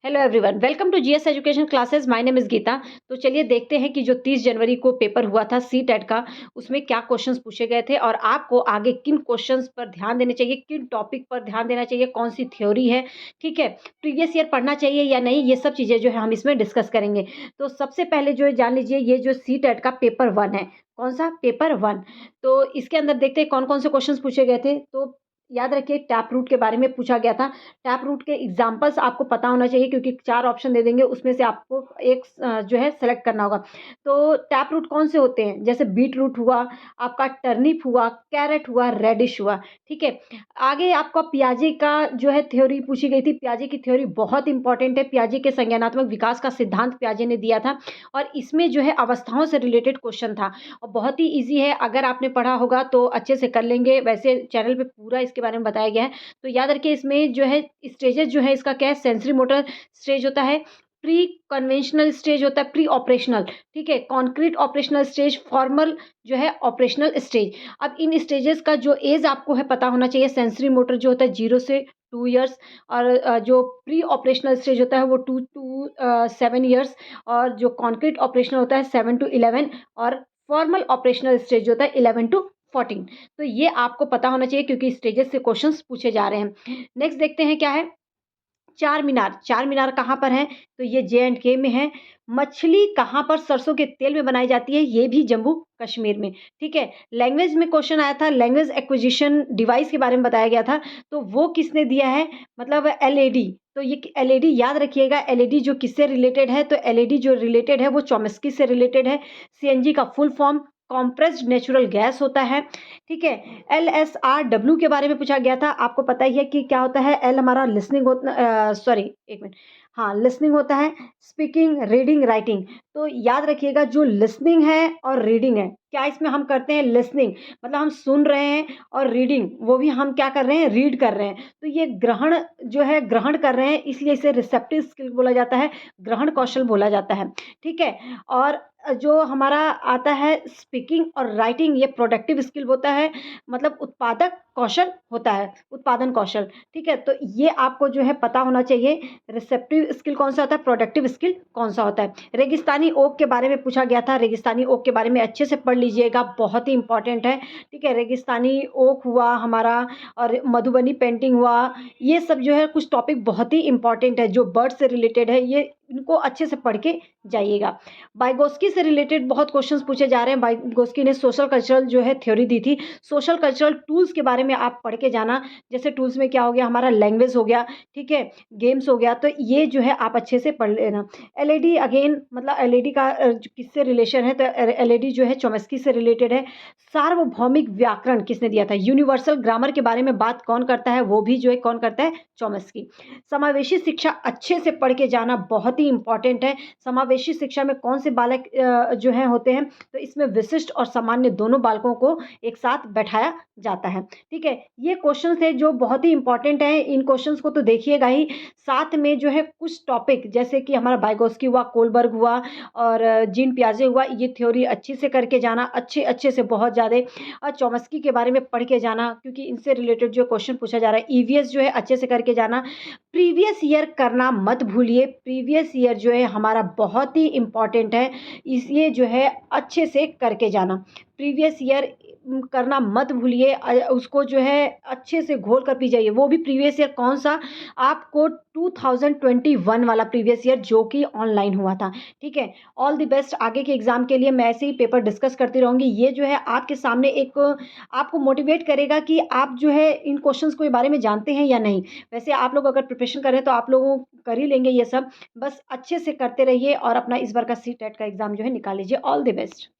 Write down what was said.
Hello everyone, welcome to GS education classes. My name is Geeta. तो चलिए देखते हैं कि जो 30 जनवरी को पेपर हुआ था सीटेट का, उसमें क्या क्वेश्चंस पूछे गए थे और आपको आगे किन क्वेश्चंस पर ध्यान देने चाहिए, किन टॉपिक पर ध्यान देना चाहिए, कौन-सी थ्योरी है, ठीक है? प्रीवियस ईयर पढ़ना चाहिए या नहीं, ये सब चीज़ें जो है हम इसमें डिस्कस करेंगे। तो सबसे पहले जो है जान लीजिए ये जो सीटेट का पेपर 1 है, कौन-सा? पेपर 1। तो इसके अंदर देखते हैं कौन-कौन से क्वेश्चंस पूछे गए थे। तो याद रखिए टैप रूट के बारे में पूछा गया था। टैप रूट के एग्ज़ाम्पल्स आपको पता होना चाहिए क्योंकि 4 ऑप्शन दे देंगे, उसमें से आपको एक जो है सेलेक्ट करना होगा। तो टैप रूट कौन से होते हैं? जैसे बीट रूट हुआ, आपका टर्निप हुआ, कैरट हुआ, रेडिश हुआ, ठीक है? आगे आपका पियाजे का जो है थ्योरी पूछी गई थी। पियाजे की थ्योरी बहुत इंपॉर्टेंट है। पियाजे के संज्ञानात्मक विकास का सिद्धांत पियाजे ने दिया था और इसमें जो है अवस्थाओं से रिलेटेड क्वेश्चन था और बहुत ही ईज़ी है। अगर आपने पढ़ा होगा तो अच्छे से कर लेंगे। वैसे चैनल पे पूरा इसके बारे में बताया गया है। तो याद रखिए इसमें जो है स्टेजेस जो है इसका क्या है, सेंसरी मोटर स्टेज होता है, प्री कन्वेंशनल स्टेज होता है, प्री ऑपरेशनल, ठीक है, कॉन्क्रीट ऑपरेशनल स्टेज, फॉर्मल जो है ऑपरेशनल स्टेज। अब इन स्टेजेस का जो एज आपको है पता होना चाहिए। सेंसरी मोटर जो होता है 0 से 2 इयर्स और जो प्री ऑपरेशनल स्टेज होता है वो 2 टू 7 इयर्स और जो कॉन्क्रीट ऑपरेशनल होता है 7 टू 11 और फॉर्मल ऑपरेशनल स्टेज होता है 11 टू 14। तो ये आपको पता होना चाहिए क्योंकि स्टेजेस से क्वेश्चंस पूछे जा रहे हैं। नेक्स्ट देखते हैं क्या है? चार मीनार। चार मीनार कहाँ पर है? तो ये जे&के में है। मछली कहाँ पर सरसों के तेल में बनाई जाती है? ये भी जम्मू कश्मीर में, ठीक है। लैंग्वेज में क्वेश्चन आया था, लैंग्वेज एक्विजिशन डिवाइस के बारे में बताया गया था, तो वो किसने दिया है? मतलब एलएडी। तो ये एलएडी याद रखिएगा, एलएडी जो किससे रिलेटेड है? तो एलएडी जो रिलेटेड है वो चॉम्स्की से रिलेटेड है। सीएनजी का full form compressed natural gas होता है, ठीक है। एलएसआरडब्ल्यू के बारे में पूछा गया था। आपको पता ही है कि क्या होता है। एल हमारा लिसनिंग सॉरी एक मिनट, हाँ लिसनिंग होता है, स्पीकिंग, रीडिंग, राइटिंग। तो याद रखिएगा जो लिसनिंग है और रीडिंग है, क्या इसमें हम करते हैं लिसनिंग, मतलब हम सुन रहे हैं, और रीडिंग वो भी हम क्या कर रहे हैं, रीड कर रहे हैं। तो ये ग्रहण जो है ग्रहण कर रहे हैं, इसलिए इसे रिसेप्टिव स्किल बोला जाता है, ग्रहण कौशल बोला जाता है, ठीक है। और जो हमारा आता है स्पीकिंग और राइटिंग, ये प्रोडक्टिव स्किल होता है, मतलब उत्पादक कौशल होता है, उत्पादन कौशल, ठीक है। तो ये आपको जो है पता होना चाहिए। रिसेप्टिव स्किल कौन सा होता है, प्रोडक्टिव स्किल कौन सा होता है। रेगिस्तानी ओक के बारे में पूछा गया था। रेगिस्तानी ओक के बारे में अच्छे से पढ़ लीजिएगा, बहुत ही इंपॉर्टेंट है, ठीक है। रेगिस्तानी ओक हुआ हमारा और मधुबनी पेंटिंग हुआ, ये सब जो है कुछ टॉपिक बहुत ही इंपॉर्टेंट है जो बर्ड से रिलेटेड है, ये इनको अच्छे से पढ़ के जाइएगा। वाइगोस्की से रिलेटेड बहुत क्वेश्चंस पूछे जा रहे हैं। वाइगोस्की ने सोशल कल्चरल जो है थ्योरी दी थी। सोशल कल्चरल टूल्स के बारे में आप पढ़ के जाना। जैसे टूल्स में क्या हो गया, हमारा लैंग्वेज हो गया, ठीक है, गेम्स हो गया, तो ये जो है आप अच्छे से पढ़ लेना। एलएडी अगेन, मतलब एलएडी का किससे रिलेशन है, तो एलएडी जो है चॉम्स्की से रिलेटेड है। सार्वभौमिक व्याकरण किसने दिया था? यूनिवर्सल ग्रामर के बारे में बात कौन करता है? वो भी जो है कौन करता है? चॉम्स्की। समावेशी शिक्षा अच्छे से पढ़ के जाना, बहुत ही इंपॉर्टेंट है। समावेशी शिक्षा में कौन से बालक जो है होते हैं, तो इसमें विशिष्ट और सामान्य दोनों बालकों को एक साथ बैठाया जाता है, ठीक है। ये क्वेश्चन थे जो बहुत ही इंपॉर्टेंट है, इन क्वेश्चंस को तो देखिएगा ही। साथ में जो है कुछ टॉपिक जैसे कि हमारा वाइगोस्की हुआ, कोलबर्ग हुआ और जीन पियाजे हुआ, ये थ्योरी अच्छे से करके जाना, अच्छे अच्छे से बहुत ज़्यादा। और चॉम्स्की के बारे में पढ़ के जाना क्योंकि इनसे रिलेटेड जो क्वेश्चन पूछा जा रहा है। ईवीएस जो है अच्छे से करके जाना। प्रीवियस ईयर करना मत भूलिए, प्रीवियस ईयर जो है हमारा बहुत ही इम्पॉर्टेंट है, इसलिए जो है अच्छे से करके जाना। प्रीवियस ईयर करना मत भूलिए, उसको जो है अच्छे से घोल कर पी जाइए। वो भी प्रीवियस ईयर कौन सा? आपको 2021 वाला प्रीवियस ईयर जो कि ऑनलाइन हुआ था, ठीक है। ऑल द बेस्ट आगे के एग्जाम के लिए। मैं ऐसे ही पेपर डिस्कस करती रहूँगी। ये जो है आपके सामने एक आपको मोटिवेट करेगा कि आप जो है इन क्वेश्चंस को के बारे में जानते हैं या नहीं। वैसे आप लोग अगर प्रिपरेशन कर रहे हैं तो आप लोगों कर ही लेंगे ये सब, बस अच्छे से करते रहिए और अपना इस बार का सीटेट का एग्जाम जो है निकाल लीजिए। All the best.